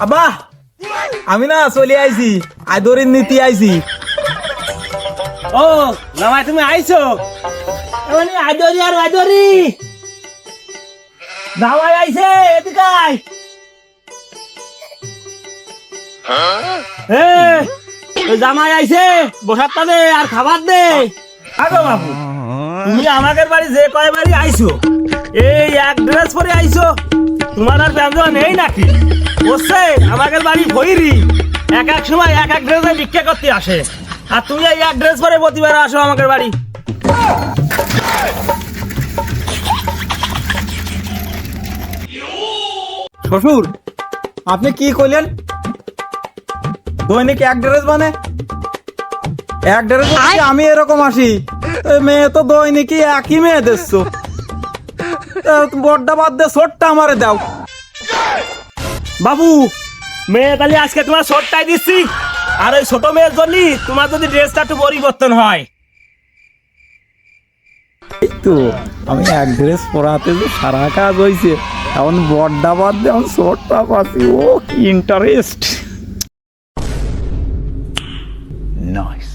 আব্বা আমি না চলে আইছি আদরিন নীতি আইছি। ও জামাই তুমি আইছো? মানে আদরি আর আদরি জামাই আইছে, এদিকে আয়। জামাই আইছে, বসার দে আর খাবার দে। আগো বাবু, তুমি আমাদের বাড়ি যে কয় বাড়ি আইছো, এই এক ড্রেস পরে আইছো, তোমার আর ব্যবসা নেই নাকি? বসছে আমাদের বাড়ি ভৈরি, এক এক সময় এক এক ড্রেসে ভিক্ষা করতে আসে, আর তুমি এই এক ড্রেস পরে প্রতিবার আসো আমাদের বাড়ি। শ্বশুর আপনি কি কইলেন? দৈনিক এক ড্রেস মানে এক ড্রেস আমি এরকম আসি, মেয়ে তো দৈনিকই একই মেয়ে দেখছো। বড্ডা বাদ দিয়ে ছোট্ট আমারে দাও। বাবু, মেয়ে তাহলে আজকে তোমার শর্টটাই দিচ্ছি, আর ওই ছোট মেয়ের জন্য তোমার যদি ড্রেসটা একটু পরিবর্তন হয়। এই তো আমি এক ড্রেস পরাতে যে সারা কাজ হয়েছে, এখন বড্ডা বাদ দিয়ে এখন ছোট্টা পাচ্ছি। ও কি ইন্টারেস্ট। নাইস।